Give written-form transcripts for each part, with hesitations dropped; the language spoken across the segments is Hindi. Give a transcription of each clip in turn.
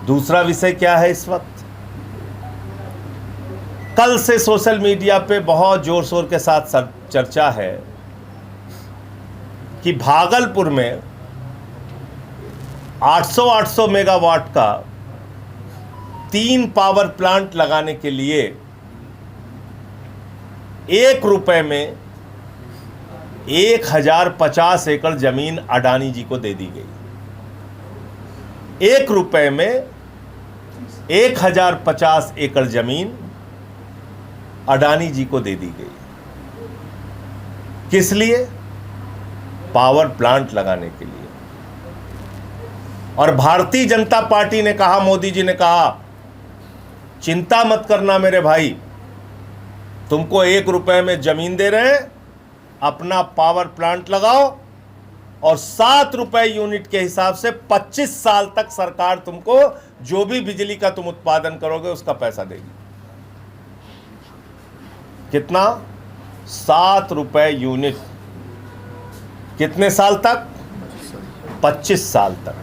दूसरा विषय क्या है इस वक्त? कल से सोशल मीडिया पे बहुत जोर शोर के साथ चर्चा है कि भागलपुर में 800 मेगावाट का 3 पावर प्लांट लगाने के लिए 1 रुपए में 1050 एकड़ जमीन अडानी जी को दे दी गई। 1 रुपए में 1050 एकड़ जमीन अडानी जी को दे दी गई। किस लिए? पावर प्लांट लगाने के लिए। और भारतीय जनता पार्टी ने कहा, मोदी जी ने कहा, चिंता मत करना मेरे भाई, तुमको 1 रुपए में जमीन दे रहे हैं, अपना पावर प्लांट लगाओ और 7 रुपए यूनिट के हिसाब से 25 साल तक सरकार तुमको जो भी बिजली का तुम उत्पादन करोगे उसका पैसा देगी। कितना? 7 रुपए यूनिट। कितने साल तक? 25 साल तक।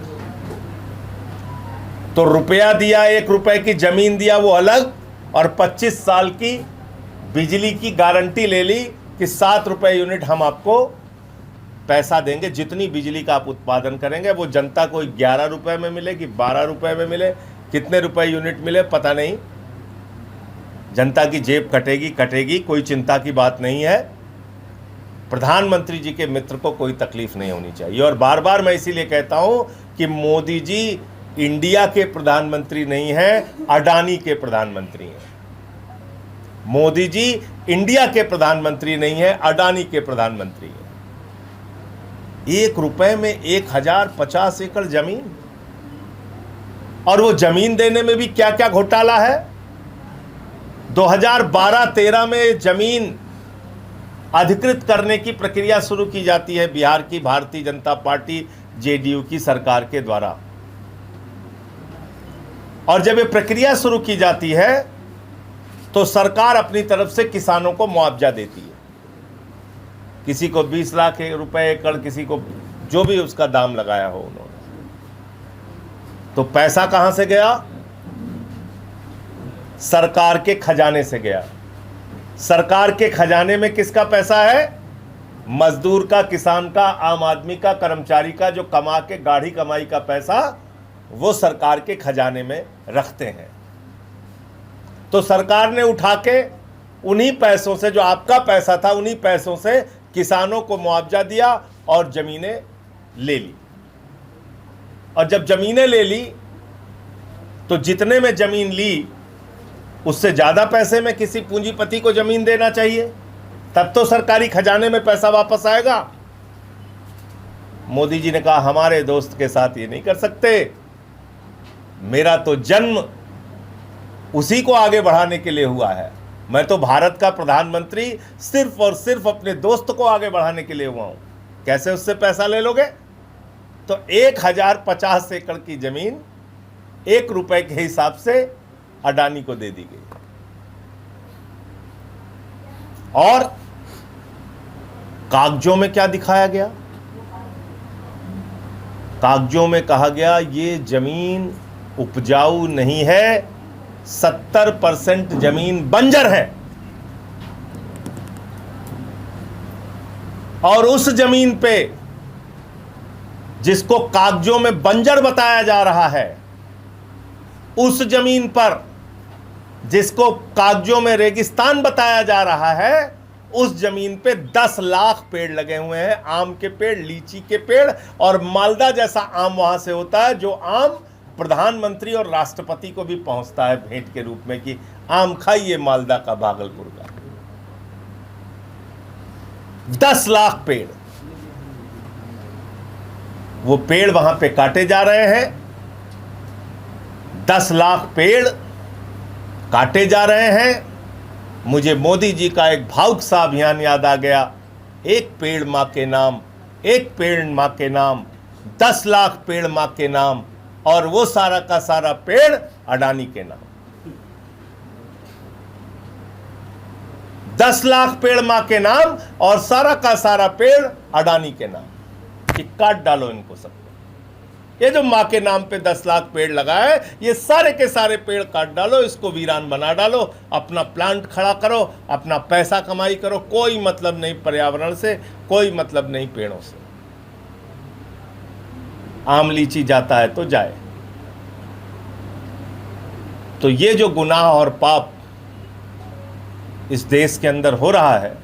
तो रुपया दिया, 1 रुपए की जमीन दिया वो अलग, और 25 साल की बिजली की गारंटी ले ली कि 7 रुपए यूनिट हम आपको पैसा देंगे। जितनी बिजली का आप उत्पादन करेंगे वो जनता को 11 रुपए में मिले कि 12 रुपए में मिले, कितने रुपए यूनिट मिले पता नहीं, जनता की जेब कटेगी, कोई चिंता की बात नहीं है। प्रधानमंत्री जी के मित्र को कोई तकलीफ नहीं होनी चाहिए। और बार बार मैं इसीलिए कहता हूं कि मोदी जी इंडिया के प्रधानमंत्री नहीं हैं, अडानी के प्रधानमंत्री हैं। मोदी जी इंडिया के प्रधानमंत्री नहीं है, अडानी के प्रधानमंत्री हैं। 1 रुपए में 1050 एकड़ जमीन, और वो जमीन देने में भी क्या क्या घोटाला है। 2012-13 में जमीन अधिकृत करने की प्रक्रिया शुरू की जाती है बिहार की भारतीय जनता पार्टी जेडीयू की सरकार के द्वारा, और जब ये प्रक्रिया शुरू की जाती है तो सरकार अपनी तरफ से किसानों को मुआवजा देती है। किसी को 20 लाख रुपए एकड़, किसी को जो भी उसका दाम लगाया हो उन्होंने। तो पैसा कहां से गया? सरकार के खजाने से गया। सरकार के खजाने में किसका पैसा है? मजदूर का, किसान का, आम आदमी का, कर्मचारी का, जो कमा के गाढ़ी कमाई का पैसा वो सरकार के खजाने में रखते हैं। तो सरकार ने उठा के उन्हीं पैसों से, जो आपका पैसा था, उन्हीं पैसों से किसानों को मुआवजा दिया और जमीनें ले ली। और जब जमीनें ले ली तो जितने में जमीन ली उससे ज्यादा पैसे में किसी पूंजीपति को जमीन देना चाहिए, तब तो सरकारी खजाने में पैसा वापस आएगा। मोदी जी ने कहा हमारे दोस्त के साथ ये नहीं कर सकते, मेरा तो जन्म उसी को आगे बढ़ाने के लिए हुआ है। मैं तो भारत का प्रधानमंत्री सिर्फ और सिर्फ अपने दोस्त को आगे बढ़ाने के लिए हुआ हूं। कैसे उससे पैसा ले लोगे? तो 1050 एकड़ की जमीन 1 रुपए के हिसाब से अडानी को दे दी गई। और कागजों में क्या दिखाया गया? कागजों में कहा गया ये जमीन उपजाऊ नहीं है, 70% जमीन बंजर है। और उस जमीन पे जिसको कागजों में बंजर बताया जा रहा है, उस जमीन पर जिसको कागजों में रेगिस्तान बताया जा रहा है, उस जमीन पे 10 लाख पेड़ लगे हुए हैं। आम के पेड़, लीची के पेड़, और मालदा जैसा आम वहां से होता है जो आम प्रधानमंत्री और राष्ट्रपति को भी पहुंचता है भेंट के रूप में कि आम खाइए मालदा का, भागलपुर का। 10 लाख पेड़, वो पेड़ वहां पे काटे जा रहे हैं। 10 लाख पेड़ काटे जा रहे हैं। मुझे मोदी जी का एक भावुक सा अभियान याद आ गया, एक पेड़ मां के नाम, एक पेड़ मां के नाम, 10 लाख पेड़ मां के नाम, और वो सारा का सारा पेड़ अडानी के नाम। 10 लाख पेड़ मां के नाम और सारा का सारा पेड़ अडानी के नाम। कि काट डालो इनको सबको। ये जो माँ के नाम पे 10 लाख पेड़ लगाए, ये सारे के सारे पेड़ काट डालो, इसको वीरान बना डालो, अपना प्लांट खड़ा करो, अपना पैसा कमाई करो, कोई मतलब नहीं पर्यावरण से, कोई मतलब नहीं पेड़ों से। आम लीची जाता है तो जाए। तो ये जो गुनाह और पाप इस देश के अंदर हो रहा है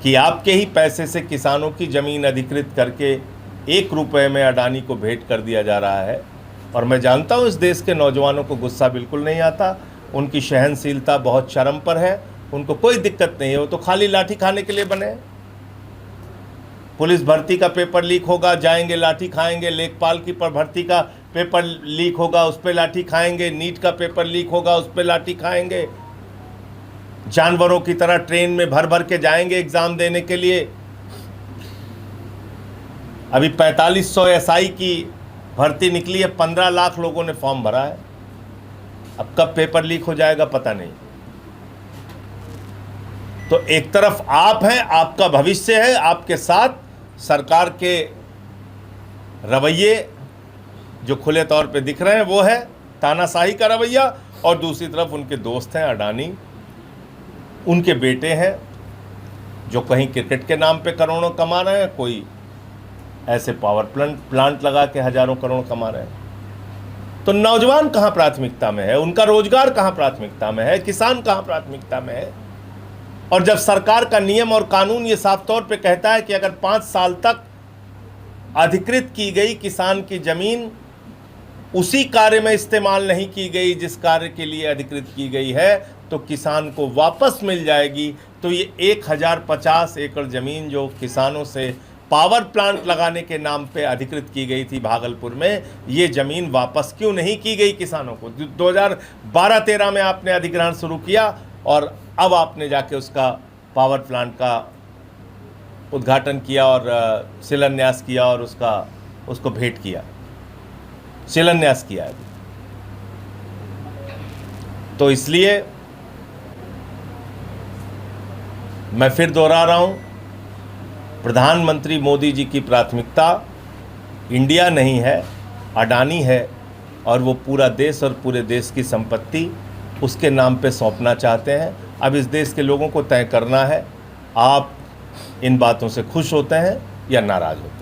कि आपके ही पैसे से किसानों की जमीन अधिकृत करके 1 रुपए में अडानी को भेंट कर दिया जा रहा है। और मैं जानता हूं इस देश के नौजवानों को गुस्सा बिल्कुल नहीं आता, उनकी सहनशीलता बहुत चरम पर है, उनको कोई दिक्कत नहीं है, वो तो खाली लाठी खाने के लिए बने हैं। पुलिस भर्ती का पेपर लीक होगा, जाएंगे लाठी खाएंगे, लेखपाल की भर्ती का पेपर लीक होगा, उस पर लाठी खाएंगे, नीट का पेपर लीक होगा, उस पर लाठी खाएंगे, जानवरों की तरह ट्रेन में भर भर के जाएंगे एग्जाम देने के लिए। अभी 4500 एसआई की भर्ती निकली है, 15 लाख लोगों ने फॉर्म भरा है। अब कब पेपर लीक हो जाएगा पता नहीं। तो एक तरफ आप हैं, आपका भविष्य है, आपके साथ सरकार के रवैये जो खुले तौर पे दिख रहे हैं वो है तानाशाही का रवैया, और दूसरी तरफ उनके दोस्त हैं अडानी, उनके बेटे हैं जो कहीं क्रिकेट के नाम पे करोड़ों कमा रहे हैं, कोई ऐसे पावर प्लांट लगा के हजारों करोड़ कमा रहे हैं। तो नौजवान कहाँ प्राथमिकता में है, उनका रोजगार कहाँ प्राथमिकता में है, किसान कहाँ प्राथमिकता में है। और जब सरकार का नियम और कानून ये साफ तौर पे कहता है कि अगर 5 साल तक अधिकृत की गई किसान की जमीन उसी कार्य में इस्तेमाल नहीं की गई जिस कार्य के लिए अधिकृत की गई है, तो किसान को वापस मिल जाएगी। तो ये 1050 एकड़ ज़मीन जो किसानों से पावर प्लांट लगाने के नाम पे अधिकृत की गई थी भागलपुर में, ये ज़मीन वापस क्यों नहीं की गई किसानों को? 2012-13 में आपने अधिग्रहण शुरू किया और अब आपने जाके उसका पावर प्लांट का उद्घाटन किया और शिलान्यास किया और उसको भेंट किया, शिलान्यास किया है। तो इसलिए मैं फिर दोहरा रहा हूं, प्रधानमंत्री मोदी जी की प्राथमिकता इंडिया नहीं है, अडानी है, और वो पूरा देश और पूरे देश की संपत्ति उसके नाम पे सौंपना चाहते हैं। अब इस देश के लोगों को तय करना है, आप इन बातों से खुश होते हैं या नाराज़ होते हैं।